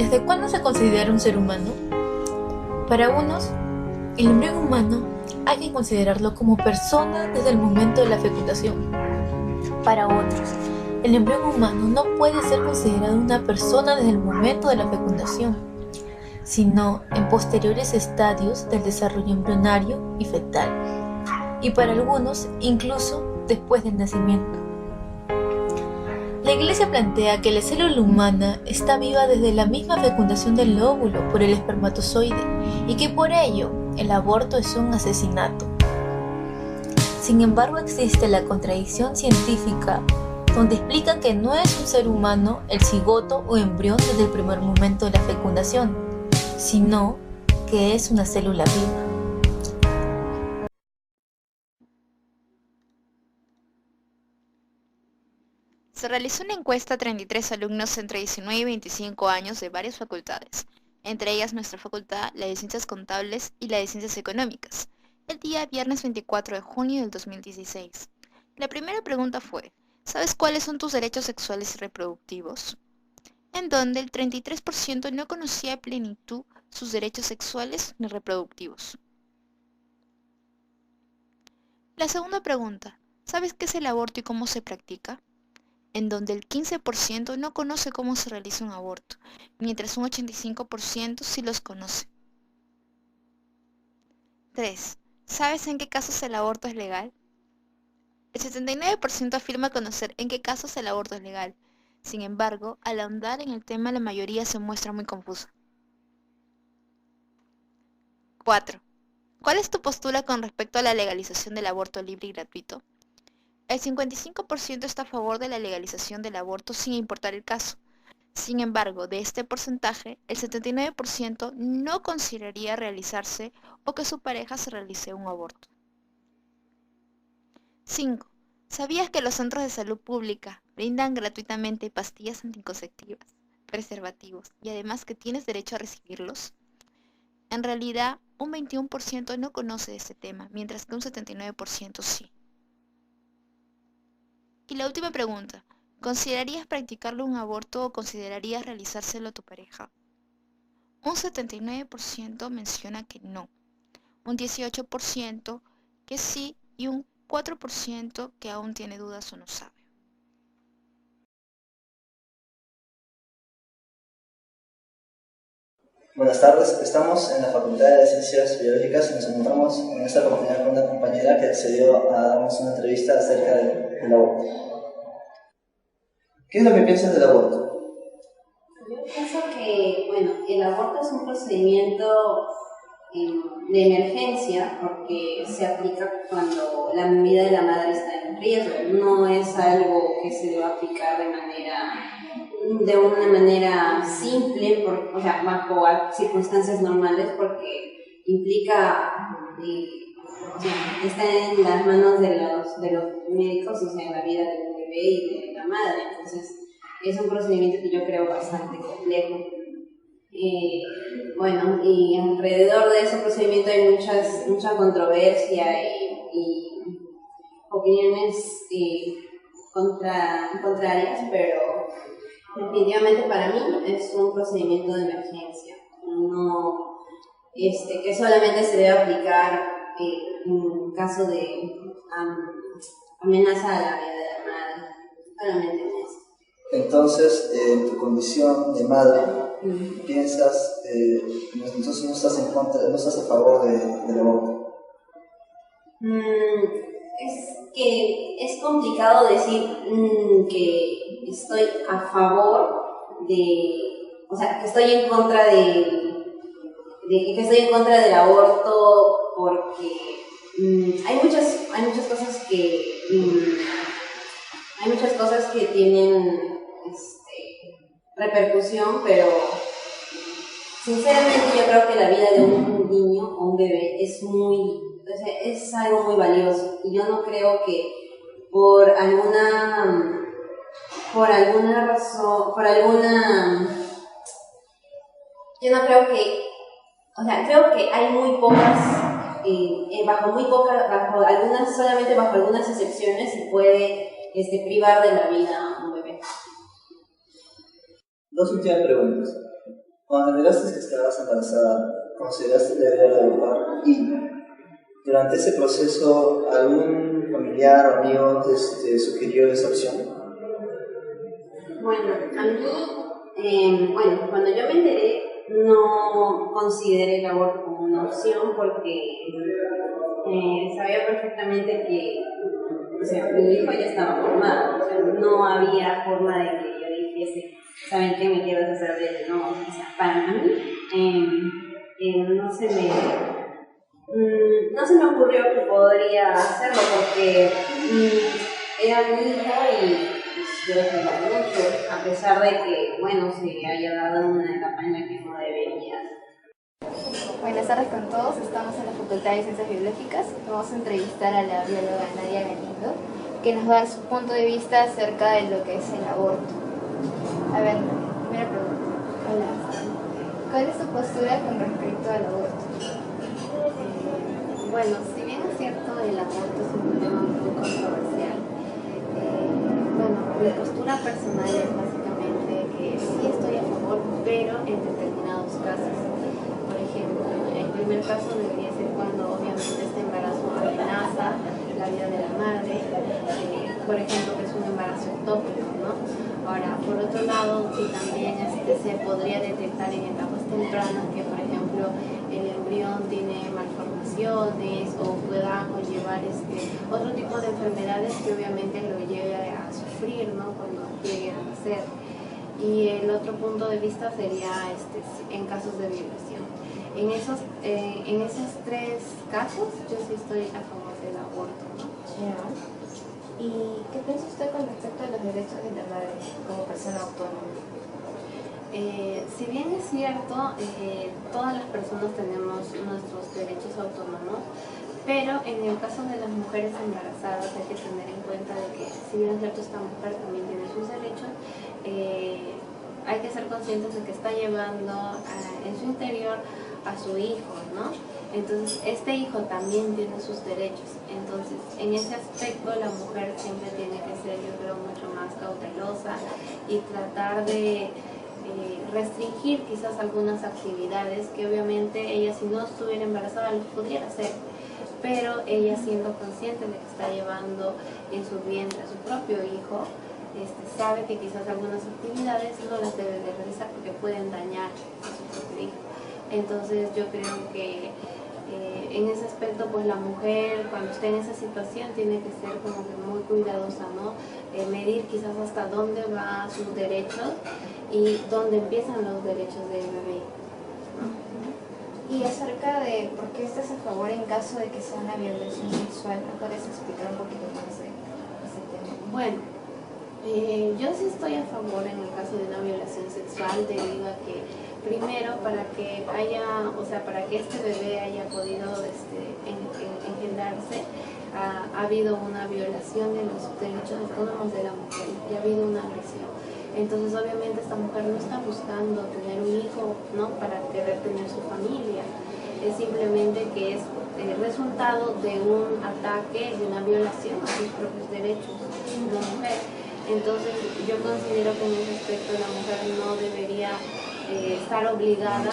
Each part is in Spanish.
¿Desde cuándo se considera un ser humano? Para unos, el embrión humano hay que considerarlo como persona desde el momento de la fecundación. Para otros, el embrión humano no puede ser considerado una persona desde el momento de la fecundación, sino en posteriores estadios del desarrollo embrionario y fetal, y para algunos incluso después del nacimiento. La Iglesia plantea que la célula humana está viva desde la misma fecundación del óvulo por el espermatozoide y que por ello el aborto es un asesinato. Sin embargo, existe la contradicción científica donde explica que no es un ser humano el cigoto o embrión desde el primer momento de la fecundación, sino que es una célula viva. Se realizó una encuesta a 33 alumnos entre 19 y 25 años de varias facultades, entre ellas nuestra facultad, la de Ciencias Contables y la de Ciencias Económicas, el día viernes 24 de junio del 2016. La primera pregunta fue, ¿sabes cuáles son tus derechos sexuales y reproductivos? En donde el 33% no conocía a plenitud sus derechos sexuales ni reproductivos. La segunda pregunta, ¿sabes qué es el aborto y cómo se practica? En donde el 15% no conoce cómo se realiza un aborto, mientras un 85% sí los conoce. 3. ¿Sabes en qué casos el aborto es legal? El 79% afirma conocer en qué casos el aborto es legal. Sin embargo, al ahondar en el tema la mayoría se muestra muy confusa. 4. ¿Cuál es tu postura con respecto a la legalización del aborto libre y gratuito? El 55% está a favor de la legalización del aborto sin importar el caso. Sin embargo, de este porcentaje, el 79% no consideraría realizarse o que su pareja se realice un aborto. 5. ¿Sabías que los centros de salud pública brindan gratuitamente pastillas anticonceptivas, preservativos y además que tienes derecho a recibirlos? En realidad, un 21% no conoce de este tema, mientras que un 79% sí. Y la última pregunta, ¿considerarías practicarle un aborto o considerarías realizárselo a tu pareja? Un 79% menciona que no, un 18% que sí y un 4% que aún tiene dudas o no sabe. Buenas tardes, estamos en la Facultad de Ciencias Biológicas y nos encontramos en esta oportunidad con una compañera que accedió a darnos una entrevista acerca del aborto. ¿Qué es lo que piensas del aborto? Yo pienso que, bueno, el aborto es un procedimiento de emergencia porque se aplica cuando la vida de la madre está en riesgo. No es algo que se deba aplicar de una manera simple, o sea, bajo circunstancias normales, porque implica, o sea, está en las manos de los médicos, o sea, en la vida del bebé y de la madre. Entonces, es un procedimiento que yo creo bastante complejo. Bueno, y alrededor de ese procedimiento hay mucha controversia y opiniones contrarias, pero definitivamente para mí es un procedimiento de emergencia, no que solamente se debe aplicar en caso de amenaza a la vida de la madre, solamente en eso. Entonces, en tu condición de madre, piensas, entonces no estás en contra, no estás a favor del aborto. Es que es complicado decir que estoy a favor o sea, que estoy en contra que estoy en contra del aborto porque hay muchas cosas que tienen repercusión, pero sinceramente yo creo que la vida de un niño o un bebé es algo muy valioso, y yo no creo que por alguna razón, yo no creo que, o sea, creo que hay muy pocas, solamente bajo algunas excepciones se puede privar de la vida a un bebé. Dos últimas preguntas. Cuando revelaste que estabas embarazada, ¿consideraste deber abortar? Y durante ese proceso, ¿algún familiar o amigo te sugirió esa opción? Bueno, a mí, cuando yo me enteré, no consideré el aborto como una opción porque sabía perfectamente que, o sea, mi hijo ya estaba formado, o sea, no había forma de que yo dijese, ¿saben qué me quiero deshacer de él? No, o sea, para mí no se me ocurrió que podría hacerlo porque era mi hijo y yo lo quería mucho, a pesar de que, bueno, se haya dado una etapa en la que no debería. Buenas tardes con todos, estamos en la Facultad de Ciencias Biológicas. Vamos a entrevistar a la bióloga Nadia Galindo, que nos va a dar su punto de vista acerca de lo que es el aborto. A ver, primera pregunta. Hola. ¿Cuál es su postura con respecto al aborto? Bueno, si bien es cierto, el aborto es un tema muy controversial. Mi postura personal es básicamente que sí estoy a favor, pero en determinados casos. Por ejemplo, el primer caso debería ser cuando obviamente este embarazo amenaza la vida de la madre, por ejemplo, que es un embarazo ectópico, ¿no? Ahora, por otro lado, si también se podría detectar en etapas tempranas que, por ejemplo, el embrión tiene malformaciones o pueda conllevar otro tipo de enfermedades que obviamente lo lleve a sufrir, ¿no? Cuando llegue a nacer. Y el otro punto de vista sería en casos de violación. En esos tres casos yo sí estoy a favor del aborto, ¿no? Ya. ¿Y qué piensa usted con respecto a los derechos de la madre como persona autónoma? Si bien es cierto, todas las personas tenemos nuestros derechos autónomos, pero en el caso de las mujeres embarazadas hay que tener en cuenta de que si bien es cierto esta mujer también tiene sus derechos, hay que ser conscientes de que está llevando en su interior a su hijo, ¿no? Entonces este hijo también tiene sus derechos, entonces en ese aspecto la mujer siempre tiene que ser, yo creo, mucho más cautelosa y tratar de restringir quizás algunas actividades que obviamente ella, si no estuviera embarazada, los pudiera hacer, pero ella siendo consciente de que está llevando en su vientre a su propio hijo, sabe que quizás algunas actividades no las debe de realizar porque pueden dañar a su propio hijo. Entonces yo creo que en ese aspecto, pues la mujer cuando esté en esa situación tiene que ser como que muy cuidadosa, ¿no? Medir quizás hasta dónde va sus derechos y dónde empiezan los derechos del bebé, ¿no? Y acerca de por qué estás a favor en caso de que sea una violación sexual, ¿me puedes explicar un poquito más de ese tema? Bueno, yo sí estoy a favor en el caso de una violación sexual debido a que primero para que este bebé haya podido engendrarse, ha habido una violación de los derechos autónomos de la mujer y ha habido una agresión. Entonces obviamente esta mujer no está buscando tener un hijo, ¿no? Para querer tener su familia, es simplemente que es el resultado de un ataque, de una violación a sus propios derechos de la mujer. Entonces yo considero que en ese aspecto la mujer no debería estar obligada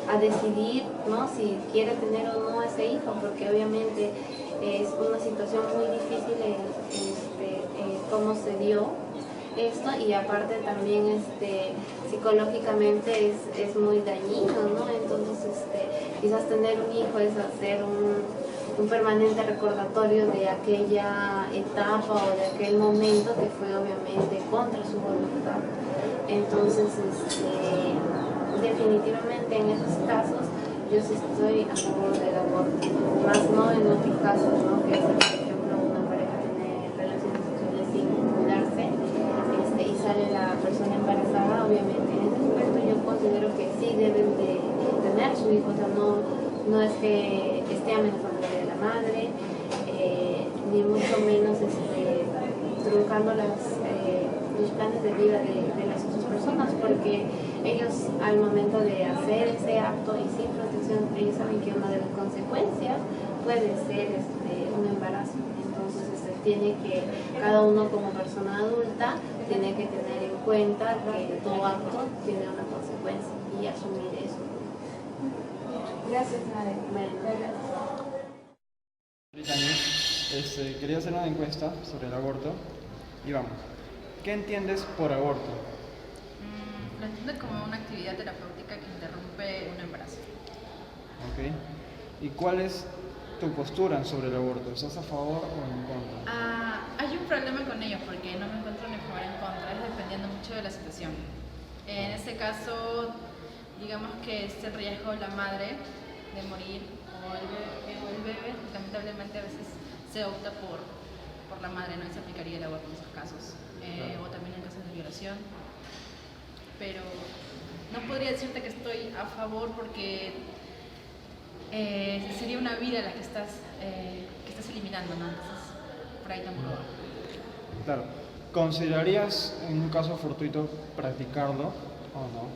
a decidir, ¿no? Si quiere tener o no ese hijo, porque obviamente es una situación muy difícil cómo se dio esto, y aparte también psicológicamente es muy dañino, ¿no? Entonces quizás tener un hijo es hacer un permanente recordatorio de aquella etapa o de aquel momento que fue obviamente contra su voluntad. Entonces definitivamente en esos casos yo sí estoy a favor del aborto, más no en otros casos, ¿no? Que es, por ejemplo, una pareja tiene relaciones sexuales sin cuidarse y sale la persona embarazada. Obviamente en ese aspecto yo considero que sí deben de tener su hijo, o sea, no es que esté amenazando la vida de la madre, ni mucho menos truncando los planes de vida de las otras personas, porque ellos al momento de hacer ese acto y sin protección, ellos saben que una de las consecuencias puede ser un embarazo. Entonces cada uno como persona adulta tiene que tener en cuenta que todo acto tiene una consecuencia y asumir eso. Gracias, Nadia. Quería hacer una encuesta sobre el aborto y vamos. ¿Qué entiendes por aborto? Lo entiendo como una actividad terapéutica que interrumpe un embarazo. Ok. ¿Y cuál es tu postura sobre el aborto? ¿Estás a favor o en contra? Hay un problema con ello porque no me encuentro ni a favor ni en contra, es dependiendo mucho de la situación. En este caso, digamos que es el riesgo la madre de morir o el bebé, lamentablemente a veces se opta por la madre, no y se aplicaría el aborto en esos casos, o también en casos de violación, pero no podría decirte que estoy a favor porque sería una vida la que estás eliminando, ¿no? Entonces, por ahí tampoco va. Claro. ¿Considerarías en un caso fortuito practicarlo o no?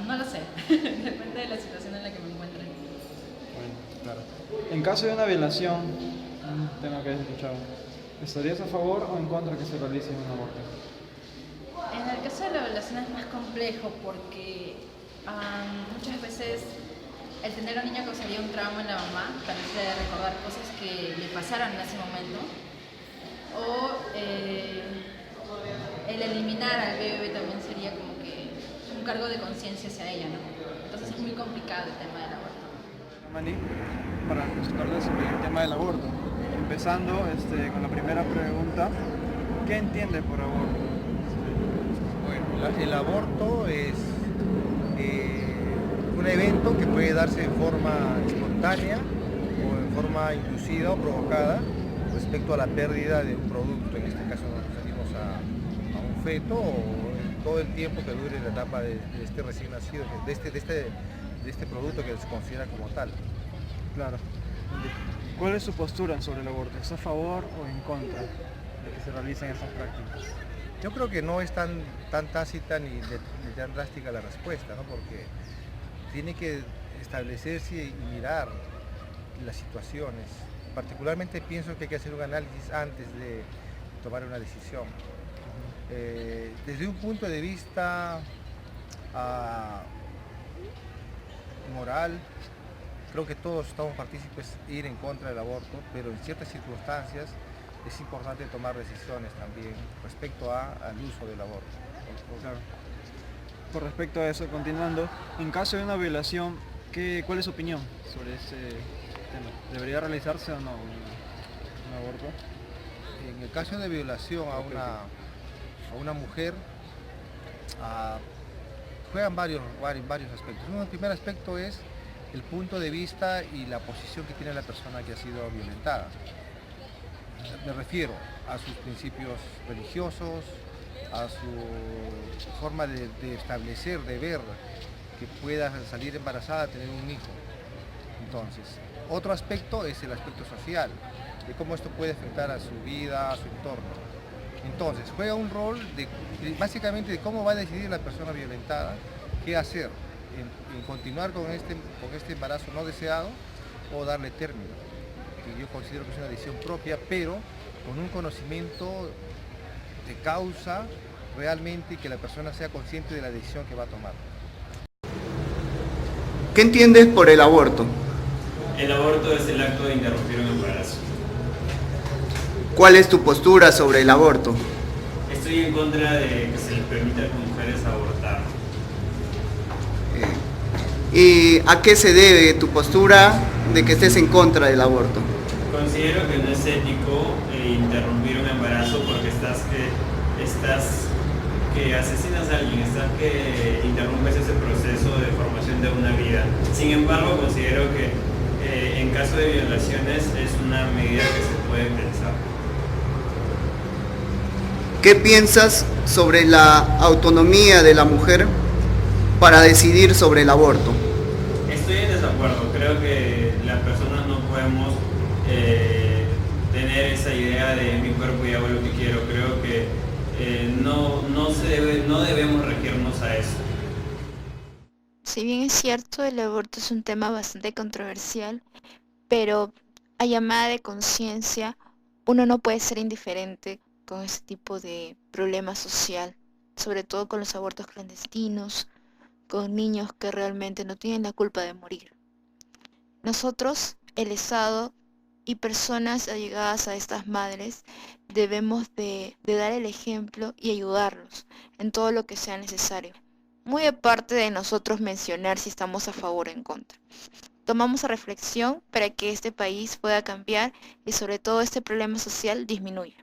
No lo sé, depende de la situación en la que me encuentre. Bueno, claro. En caso de una violación, un tema que has escuchado, ¿estarías a favor o en contra que se realice un aborto? En el caso de la violación es más complejo porque muchas veces el tener a un niño causaría un trauma en la mamá, tal vez de recordar cosas que le pasaron en ese momento, o el eliminar al bebé también sería como que un cargo de conciencia hacia ella, ¿no? Entonces es muy complicado el tema del aborto. Manny, para consultarle sobre el tema del aborto. Empezando con la primera pregunta, ¿qué entiende por aborto? Bueno, el aborto es un evento que puede darse en forma espontánea o en forma inducida o provocada respecto a la pérdida de un producto. En este caso nos referimos a un feto o todo el tiempo que dure la etapa de este recién nacido, de este producto que se considera como tal. Claro. ¿Cuál es su postura sobre el aborto? ¿Está a favor o en contra de que se realicen estas prácticas? Yo creo que no es tan tácita ni tan drástica la respuesta, ¿no? Porque tiene que establecerse y mirar las situaciones. Particularmente pienso que hay que hacer un análisis antes de tomar una decisión. Desde un punto de vista moral, creo que todos estamos partícipes de ir en contra del aborto, pero en ciertas circunstancias es importante tomar decisiones también respecto al uso del aborto. Claro. Por respecto a eso, continuando, en caso de una violación, ¿cuál es su opinión sobre ese tema? ¿Debería realizarse o no un aborto? En el caso de violación a una mujer, juegan varios aspectos. El primer aspecto es el punto de vista y la posición que tiene la persona que ha sido violentada. Me refiero a sus principios religiosos, a su forma de establecer, de ver que pueda salir embarazada, tener un hijo. Entonces, otro aspecto es el aspecto social, de cómo esto puede afectar a su vida, a su entorno. Entonces, juega un rol básicamente de cómo va a decidir la persona violentada qué hacer, en continuar con este embarazo no deseado o darle término. Que yo considero que es una decisión propia, pero con un conocimiento de causa realmente, que la persona sea consciente de la decisión que va a tomar. ¿Qué entiendes por el aborto? El aborto es el acto de interrumpir un embarazo. ¿Cuál es tu postura sobre el aborto? Estoy en contra de que se les permita a las mujeres abortar. ¿Y a qué se debe tu postura de que estés en contra del aborto? Considero que no es ético interrumpir un embarazo porque estás que asesinas a alguien, estás que interrumpes ese proceso de formación de una vida. Sin embargo, considero que en caso de violaciones es una medida que se puede pensar. ¿Qué piensas sobre la autonomía de la mujer para decidir sobre el aborto? Estoy en desacuerdo. Creo que las personas no podemos tener esa idea de mi cuerpo y hago lo que quiero. Creo que no debemos regirnos a eso. Si bien es cierto, el aborto es un tema bastante controversial, pero a llamada de conciencia, uno no puede ser indiferente con este tipo de problema social, sobre todo con los abortos clandestinos, con niños que realmente no tienen la culpa de morir. Nosotros, el Estado y personas allegadas a estas madres, debemos de dar el ejemplo y ayudarlos en todo lo que sea necesario. Muy aparte de nosotros mencionar si estamos a favor o en contra. Tomamos a reflexión para que este país pueda cambiar y sobre todo este problema social disminuya.